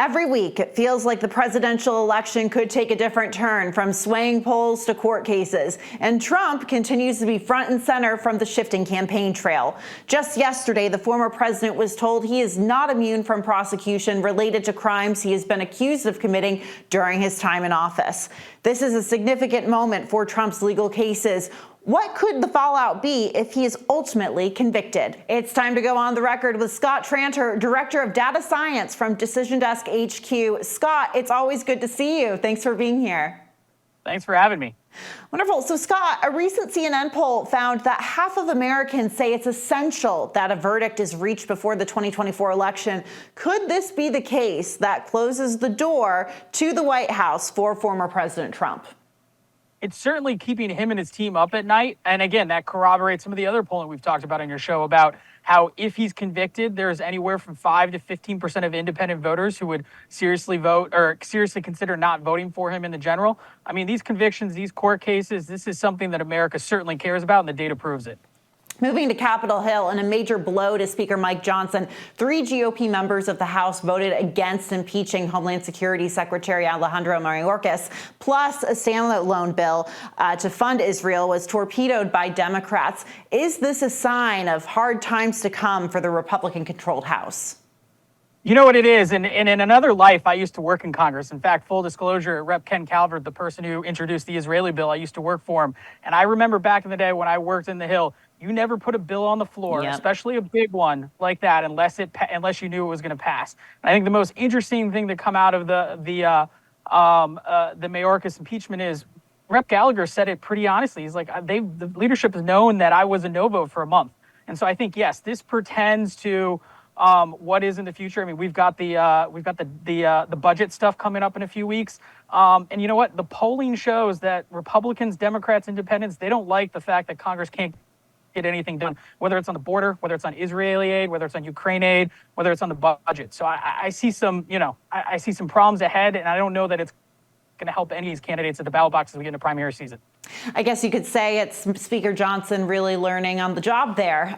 Every week, it feels like the presidential election could take a different turn, from swaying polls to court cases. And Trump continues to be front and center from the shifting campaign trail. Just yesterday, the former president was told he is not immune from prosecution related to crimes he has been accused of committing during his time in office. This is a significant moment for Trump's legal cases. What could the fallout be if he is ultimately convicted? It's time to go on the record with Scott Tranter, Director of Data Science from Decision Desk HQ. Scott, it's always good to see you. Thanks for being here. Thanks for having me. Wonderful. So, Scott, a recent CNN poll found that half of Americans say it's essential that a verdict is reached before the 2024 election. Could this be the case that closes the door to the White House for former President Trump? It's certainly keeping him and his team up at night. And again, that corroborates some of the other polling we've talked about on your show about how if he's convicted, there's anywhere from 5 to 15% of independent voters who would seriously vote or seriously consider not voting for him in the general. I mean, these convictions, these court cases, this is something that America certainly cares about, and the data proves it. Moving to Capitol Hill, in a major blow to Speaker Mike Johnson, 3 GOP members of the House voted against impeaching Homeland Security Secretary Alejandro Mayorkas, plus a standalone bill to fund Israel was torpedoed by Democrats. Is this a sign of hard times to come for the Republican-controlled House? You know what it is, and in another life, I used to work in Congress. In fact, full disclosure, Rep. Ken Calvert, the person who introduced the Israeli bill, I used to work for him. And I remember back in the day when I worked in the Hill, you never put a bill on the floor, especially a big one like that, unless you knew it was going to pass. And I think the most interesting thing to come out of the Mayorkas impeachment is Rep. Gallagher said it pretty honestly. He's like, the leadership has known that I was a no vote for a month. And so I think, yes, this portends to what is in the future. I mean, we've got the budget stuff coming up in a few weeks. And you know what? The polling shows that Republicans, Democrats, Independents, they don't like the fact that Congress can't get anything done, whether it's on the border, whether it's on Israeli aid, whether it's on Ukraine aid, whether it's on the budget. So I see some, I see some problems ahead, and I don't know that it's going to help any of these candidates at the ballot box as we get into primary season. I guess you could say it's Speaker Johnson really learning on the job there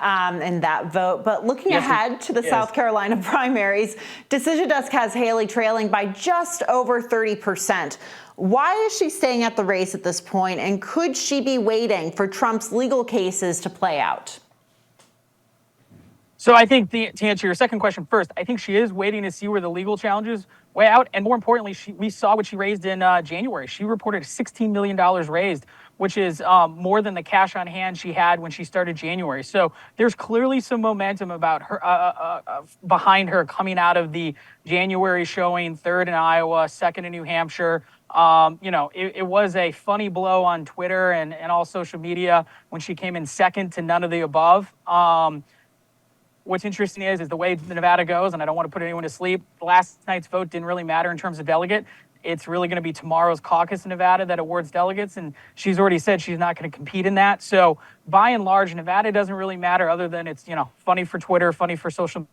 in that vote. But looking ahead to the South Carolina primaries, Decision Desk has Haley trailing by just over 30%. Why is she staying at the race at this point, and could she be waiting for Trump's legal cases to play out? So I think to answer your second question first, I think she is waiting to see where the legal challenges weigh out. And more importantly, we saw what she raised in January. She reported $16 million raised, which is more than the cash on hand she had when she started January. So there's clearly some momentum about her behind her coming out of the January showing, 3rd in Iowa, 2nd in New Hampshire. It was a funny blow on Twitter and all social media when she came in 2nd to none of the above. What's interesting is the way Nevada goes, and I don't want to put anyone to sleep, last night's vote didn't really matter in terms of delegate. It's really going to be tomorrow's caucus in Nevada that awards delegates, and she's already said she's not going to compete in that. So by and large, Nevada doesn't really matter other than it's, funny for Twitter, funny for social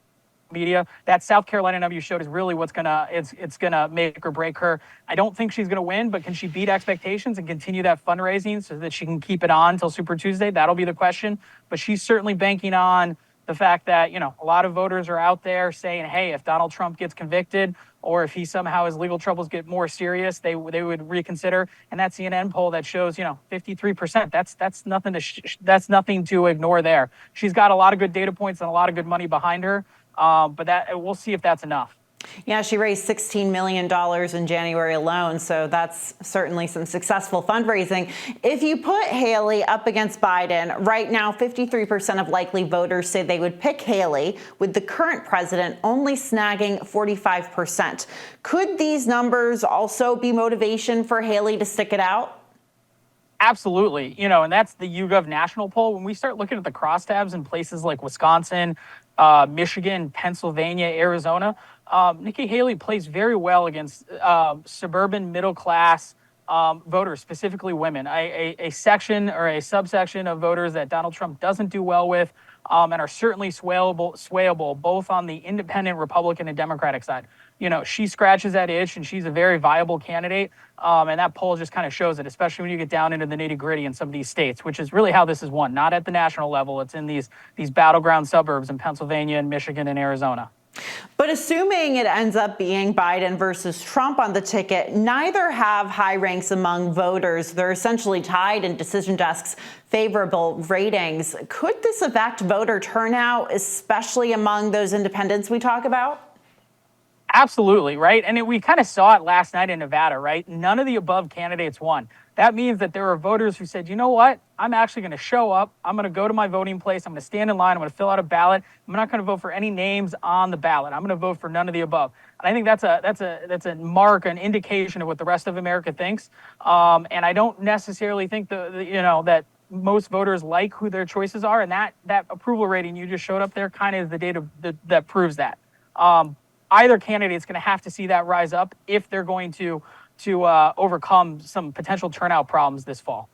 media. That South Carolina number you showed is really what's it's gonna make or break her. I don't think she's gonna win, but can she beat expectations and continue that fundraising so that she can keep it on until Super Tuesday? That'll be the question. But she's certainly banking on the fact that, a lot of voters are out there saying, hey, if Donald Trump gets convicted or if he somehow his legal troubles get more serious, they would reconsider. And that CNN poll that shows, 53%, that's nothing to ignore there. She's got a lot of good data points and a lot of good money behind her. But we'll see if that's enough. Yeah, she raised $16 million in January alone, so that's certainly some successful fundraising. If you put Haley up against Biden, right now 53% of likely voters say they would pick Haley, with the current president only snagging 45%. Could these numbers also be motivation for Haley to stick it out? Absolutely. And that's the YouGov national poll. When we start looking at the crosstabs in places like Wisconsin, Michigan, Pennsylvania, Arizona, Nikki Haley plays very well against suburban middle-class voters, specifically women, a section or a subsection of voters that Donald Trump doesn't do well with and are certainly swayable both on the independent Republican and Democratic side. She scratches that itch, and she's a very viable candidate. And that poll just kind of shows it, especially when you get down into the nitty-gritty in some of these states, which is really how this is won, not at the national level. It's in these battleground suburbs in Pennsylvania and Michigan and Arizona. But assuming it ends up being Biden versus Trump on the ticket, neither have high ranks among voters. They're essentially tied in decision desks' favorable ratings. Could this affect voter turnout, especially among those independents we talk about? Absolutely, right? And we kind of saw it last night in Nevada, right? None of the above candidates won. That means that there are voters who said, you know what? I'm actually going to show up. I'm going to go to my voting place. I'm going to stand in line. I'm going to fill out a ballot. I'm not going to vote for any names on the ballot. I'm going to vote for none of the above. And I think that's a mark, an indication of what the rest of America thinks. And I don't necessarily think that most voters like who their choices are. And that approval rating you just showed up there kind of is the data that proves that. Either candidate's going to have to see that rise up if they're going to overcome some potential turnout problems this fall.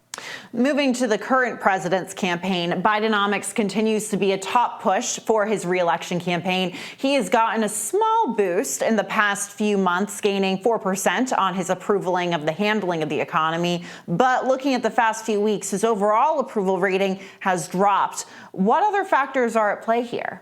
Moving to the current president's campaign, Bidenomics continues to be a top push for his reelection campaign. He has gotten a small boost in the past few months, gaining 4% on his approvaling of the handling of the economy. But looking at the past few weeks, his overall approval rating has dropped. What other factors are at play here?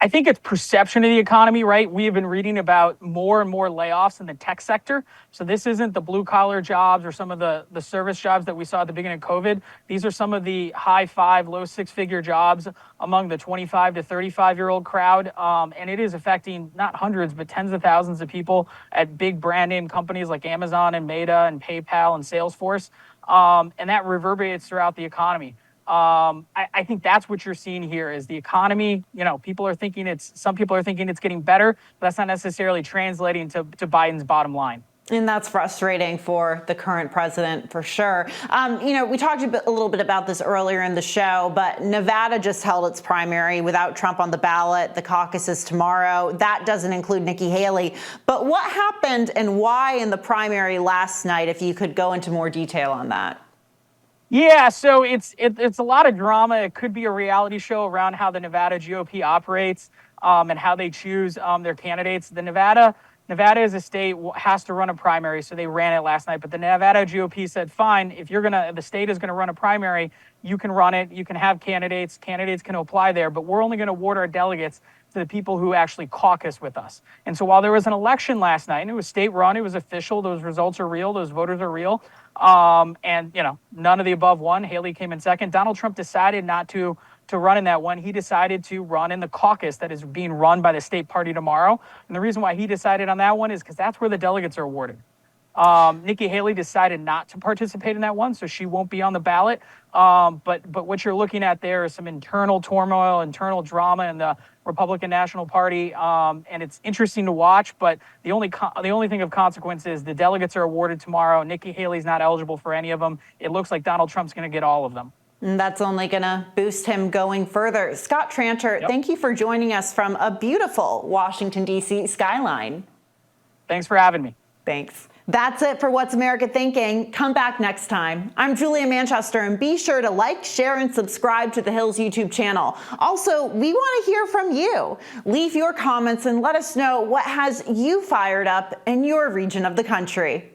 I think it's perception of the economy, right? We have been reading about more and more layoffs in the tech sector. So this isn't the blue collar jobs or some of the service jobs that we saw at the beginning of COVID. These are some of the high 5, low 6-figure jobs among the 25 to 35-year-old crowd. And it is affecting not hundreds, but tens of thousands of people at big brand name companies like Amazon and Meta and PayPal and Salesforce. And that reverberates throughout the economy. I think that's what you're seeing here is the economy. Some people are thinking it's getting better, but that's not necessarily translating to Biden's bottom line. And that's frustrating for the current president, for sure. We talked a little bit about this earlier in the show, but Nevada just held its primary without Trump on the ballot. The caucus is tomorrow. That doesn't include Nikki Haley. But what happened and why in the primary last night, if you could go into more detail on that? Yeah, so it's a lot of drama. It could be a reality show around how the Nevada GOP operates and how they choose their candidates. Nevada as a state has to run a primary, so they ran it last night. But the Nevada GOP said, fine, if the state is gonna run a primary, you can run it. You can have candidates can apply there, but we're only gonna award our delegates to the people who actually caucus with us. And so while there was an election last night, and it was state run, it was official, those results are real, those voters are real, and none of the above won. Haley came in second. Donald Trump decided not to run in that one. He decided to run in the caucus that is being run by the state party tomorrow. And the reason why he decided on that one is because that's where the delegates are awarded. Nikki Haley decided not to participate in that one, so she won't be on the ballot. But what you're looking at there is some internal turmoil, internal drama in the Republican National Party, and it's interesting to watch. But the only thing of consequence is the delegates are awarded tomorrow. Nikki Haley's not eligible for any of them. It looks like Donald Trump's going to get all of them. And that's only going to boost him going further. Scott Tranter, Thank you for joining us from a beautiful Washington, D.C. skyline. Thanks for having me. Thanks. That's it for What's America Thinking. Come back next time. I'm Julia Manchester, and be sure to like, share, and subscribe to the Hill's YouTube channel. Also, we want to hear from you. Leave your comments and let us know what has you fired up in your region of the country.